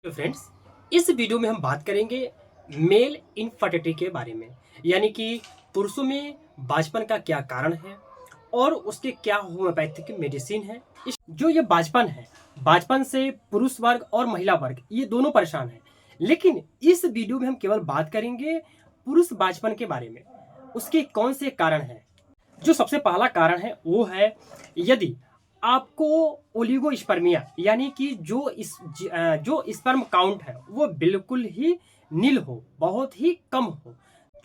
तो फ्रेंड्स, इस वीडियो में हम बात करेंगे मेल इनफर्टिलिटी के बारे में। यानी कि पुरुषों में बांझपन का क्या कारण है और उसके क्या होम्योपैथिक मेडिसिन है। इस जो ये बांझपन है, बांझपन से पुरुष वर्ग और महिला वर्ग ये दोनों परेशान हैं। लेकिन इस वीडियो में हम केवल बात करेंगे पुरुष बांझपन के बारे में। उसके कौन से कारण हैं। जो सबसे पहला कारण है वो है, यदि आपको ओलिगोस्पर्मिया यानी कि जो स्पर्म काउंट है वो बिल्कुल ही नील हो, बहुत ही कम हो।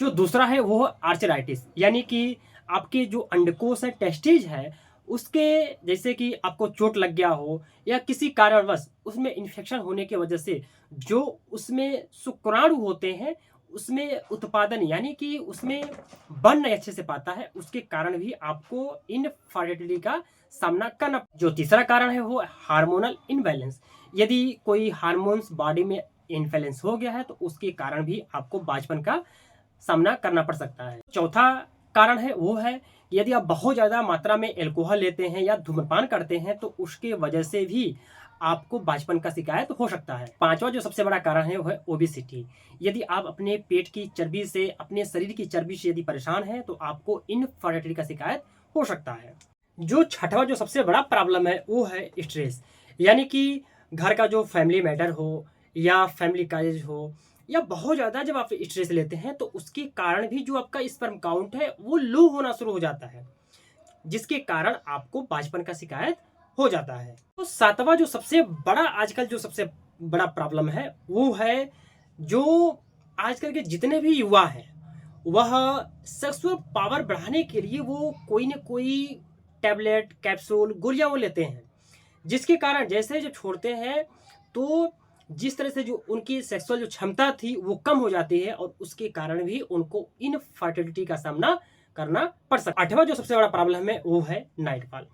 जो दूसरा है वो आर्चराइटिस, यानी कि आपके जो अंडकोश है, टेस्टिज है, उसके जैसे कि आपको चोट लग गया हो या किसी कारणवश उसमें इन्फेक्शन होने की वजह से जो उसमें शुक्राणु होते हैं उसमें उत्पादन यानी कि उसमें बन नहीं अच्छे से पाता है, उसके कारण भी आपको इनफर्टिलिटी का सामना करना। जो तीसरा कारण है वो हार्मोनल इनबैलेंस। यदि कोई हार्मोन्स बॉडी में इनबैलेंस हो गया है तो उसके कारण भी आपको बांझपन का सामना करना पड़ सकता है। चौथा कारण है वो है, यदि आप बहुत ज़्यादा मात्रा में अल्कोहल लेते हैं या धूम्रपान करते हैं तो उसके वजह से भी आपको बांझपन का शिकायत हो सकता है। पांचवा जो सबसे बड़ा कारण है वो है ओबेसिटी। यदि आप अपने पेट की चर्बी से, अपने शरीर की चर्बी से यदि परेशान हैं तो आपको इनफर्टिलिटी का शिकायत हो सकता है। जो छठवा जो सबसे बड़ा प्रॉब्लम है वो है स्ट्रेस। यानी कि घर का जो फैमिली मैटर हो या फैमिली काइज हो या बहुत ज़्यादा जब आप स्ट्रेस लेते हैं तो उसके कारण भी जो आपका स्पर्म काउंट है वो लो होना शुरू हो जाता है, जिसके कारण आपको बांझपन का शिकायत हो जाता है। तो सातवां जो सबसे बड़ा आजकल जो सबसे बड़ा प्रॉब्लम है वो है, जो आजकल के जितने भी युवा हैं वह सेक्सुअल पावर बढ़ाने के लिए वो कोई ना कोई टैबलेट, कैप्सूल, गोलियां वो लेते हैं, जिसके कारण जैसे जो छोड़ते हैं तो जिस तरह से जो उनकी सेक्सुअल जो क्षमता थी वो कम हो जाती है और उसके कारण भी उनको इनफर्टिलिटी का सामना करना पड़ सकता है। आठवां जो सबसे बड़ा प्रॉब्लम है वो है नाइटफॉल।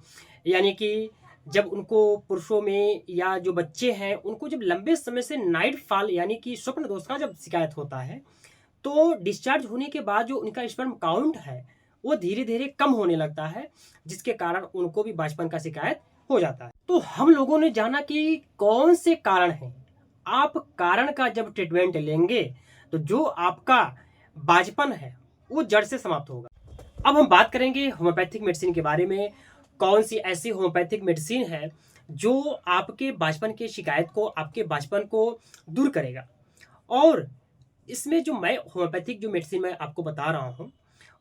यानी कि जब उनको पुरुषों में या जो बच्चे हैं उनको जब लंबे समय से नाइटफॉल यानी कि स्वप्न दोष का जब शिकायत होता है तो डिस्चार्ज होने के बाद जो उनका स्पर्म काउंट है वो धीरे धीरे कम होने लगता है, जिसके कारण उनको भी बांझपन का शिकायत हो जाता है। तो हम लोगों ने जाना कि कौन से कारण हैं। आप कारण का जब ट्रीटमेंट लेंगे तो जो आपका बांझपन है वो जड़ से समाप्त होगा। अब हम बात करेंगे होम्योपैथिक मेडिसिन के बारे में। कौन सी ऐसी होम्योपैथिक मेडिसिन है जो आपके बांझपन की शिकायत को, आपके बांझपन को दूर करेगा। और इसमें जो मैं होम्योपैथिक जो मेडिसिन मैं आपको बता रहा हूँ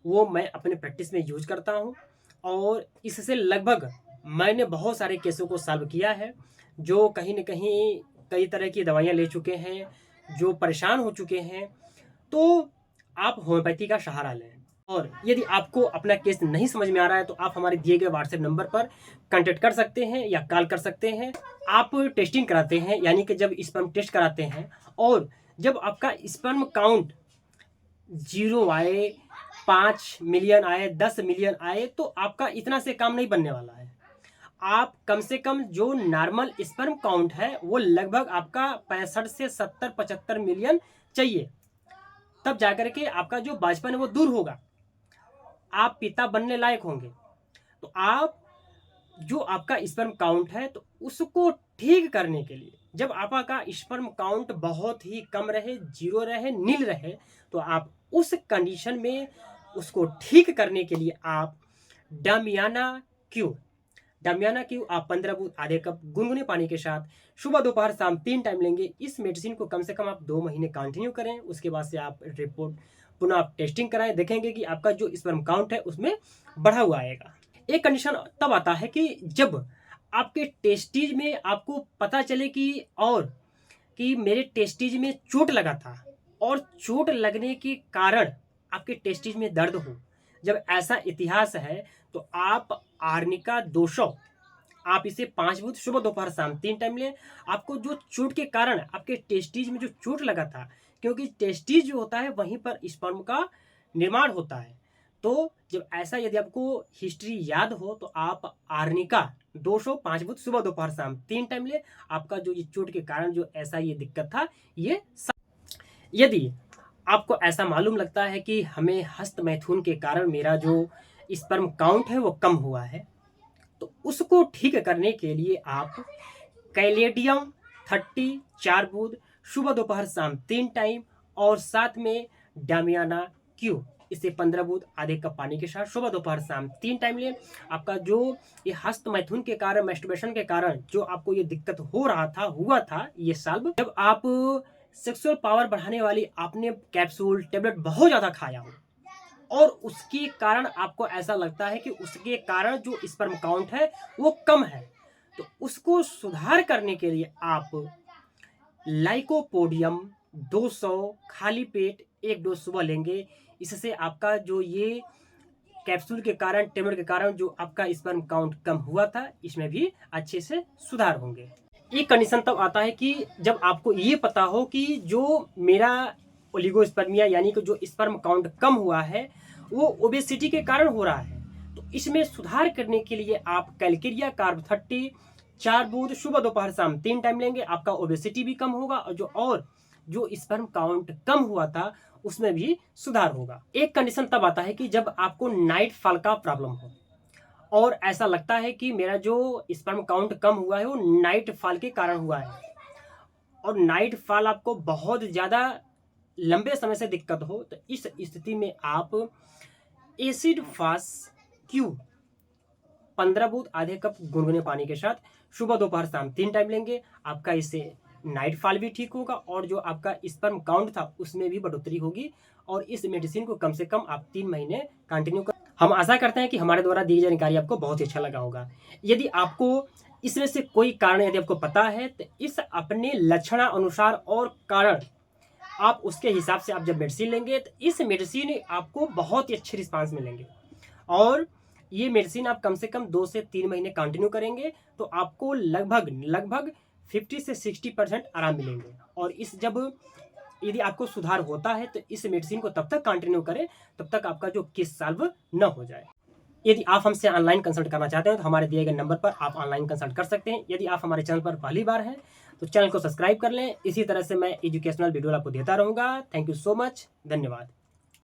वो मैं अपने प्रैक्टिस में यूज करता हूँ और इससे लगभग मैंने बहुत सारे केसों को सॉल्व किया है। जो कहीं न कहीं कई तरह की दवाइयाँ ले चुके हैं, जो परेशान हो चुके हैं, तो आप होम्योपैथी का सहारा लें। और यदि आपको अपना केस नहीं समझ में आ रहा है तो आप हमारे दिए गए व्हाट्सएप नंबर पर कांटेक्ट कर सकते हैं या कॉल कर सकते हैं। आप टेस्टिंग कराते हैं, यानी कि जब स्पर्म टेस्ट कराते हैं और जब आपका स्पर्म काउंट 0 आए, 5 मिलियन आए, 10 मिलियन आए तो आपका इतना से काम नहीं बनने वाला है। आप कम से कम जो नॉर्मल स्पर्म काउंट है वो लगभग आपका 65 से 70-75 मिलियन चाहिए, तब जाकर के आपका जो बांझपन है वो दूर होगा, आप पिता बनने लायक होंगे। तो आप जो आपका स्पर्म काउंट है तो उसको ठीक करने के लिए, जब आपका स्पर्म काउंट बहुत ही कम रहे, जीरो रहे, नील रहे, तो आप उस कंडीशन में उसको ठीक करने के लिए आप डामियाना क्यू डामियाना क्यू आप 15 बूंद आधे कप गुनगुने पानी के साथ सुबह, दोपहर, शाम 3 टाइम लेंगे। इस मेडिसिन को कम से कम आप 2 महीने कंटिन्यू करें। उसके बाद से आप रिपोर्ट पुनः आप टेस्टिंग कराएं, देखेंगे कि आपका जो स्पर्म काउंट है उसमें बढ़ा हुआ आएगा। एक कंडीशन तब आता है कि जब आपके टेस्टीज में आपको पता चले कि मेरे टेस्टीज में चोट लगा था और चोट लगने के कारण आपके टेस्टीज में दर्द हो। जब ऐसा इतिहास है तो आप आर्निका 200 आप इसे 5 बूंद सुबह, दोपहर, शाम 3 टाइम लें। आपको जो चोट के कारण आपके टेस्टीज में जो चोट लगा था, क्योंकि टेस्टीज जो होता है वहीं पर स्पर्म का निर्माण होता है। तो जब ऐसा यदि आपको हिस्ट्री याद हो तो आप आर्निका 200 5 बूंद सुबह, दोपहर, शाम 3 टाइम ले। आपका जो ये चोट के कारण जो ऐसा ये दिक्कत था ये यदि आपको ऐसा मालूम लगता है कि हमें हस्त मैथुन के कारण मेरा जो स्पर्म काउंट है वो कम हुआ है, तो उसको ठीक करने के लिए आप कैलेडियम 30 4 बूंद सुबह दोपहर शाम 3 टाइम, और साथ में डामियाना क्यू, इसे 15 बूंद आधे कप पानी के साथ सुबह दोपहर शाम 3 टाइम लें। आपका जो ये हस्त मैथुन के कारण, मैस्टरबेशन के कारण जो आपको ये दिक्कत हुआ था, ये सॉल्व जब आप सेक्सुअल पावर बढ़ाने वाली आपने कैप्सूल टेबलेट बहुत ज़्यादा खाया हो और उसके कारण आपको ऐसा लगता है कि उसके कारण जो स्पर्म काउंट है वो कम है, तो उसको सुधार करने के लिए आप लाइकोपोडियम 200 खाली पेट 1 डोज सुबह लेंगे। इससे आपका जो ये कैप्सूल के कारण, टेबलेट के कारण जो आपका स्पर्म काउंट कम हुआ था, इसमें भी अच्छे से सुधार होंगे। एक कंडीशन तब आता है कि जब आपको ये पता हो कि जो मेरा ओलिगोस्पर्मिया यानी कि जो स्पर्म काउंट कम हुआ है वो ओबेसिटी के कारण हो रहा है। तो इसमें सुधार करने के लिए आप कैलकेरिया कार्ब 30 4 बूंद सुबह दोपहर शाम 3 टाइम लेंगे। आपका ओबेसिटी भी कम होगा और जो स्पर्म काउंट कम हुआ था उसमें भी सुधार होगा। एक कंडीशन तब आता है कि जब आपको नाइट फॉल का प्रॉब्लम हो और ऐसा लगता है कि मेरा जो स्पर्म काउंट कम हुआ है वो नाइट फॉल के कारण हुआ है, और नाइट फॉल आपको बहुत ज़्यादा लंबे समय से दिक्कत हो, तो इस स्थिति में आप एसिड फास क्यू 15 बूंद आधे कप गुनगुने पानी के साथ सुबह दोपहर शाम 3 टाइम लेंगे। आपका इससे नाइट फॉल भी ठीक होगा और जो आपका स्पर्म काउंट था उसमें भी बढ़ोतरी होगी, और इस मेडिसिन को कम से कम आप 3 महीने कंटिन्यू कर। हम आशा करते हैं कि हमारे द्वारा दी जानकारी आपको बहुत ही अच्छा लगा होगा। यदि आपको इसमें से कोई कारण यदि आपको पता है तो इस अपने लक्षण अनुसार और कारण आप उसके हिसाब से आप जब मेडिसिन लेंगे तो इस मेडिसिन आपको बहुत ही अच्छे रिस्पांस मिलेंगे, और ये मेडिसिन आप कम से कम 2 से 3 महीने कंटिन्यू करेंगे तो आपको लगभग 50 से 60% आराम मिलेंगे। और इस जब यदि आपको सुधार होता है तो इस मेडिसिन को तब तक कंटिन्यू करें तब तक आपका जो केस सॉल्व न हो जाए। यदि आप हमसे ऑनलाइन कंसल्ट करना चाहते हैं तो हमारे दिए गए नंबर पर आप ऑनलाइन कंसल्ट कर सकते हैं। यदि आप हमारे चैनल पर पहली बार हैं तो चैनल को सब्सक्राइब कर लें। इसी तरह से मैं एजुकेशनल वीडियो आपको देता रहूँगा। थैंक यू सो मच, धन्यवाद।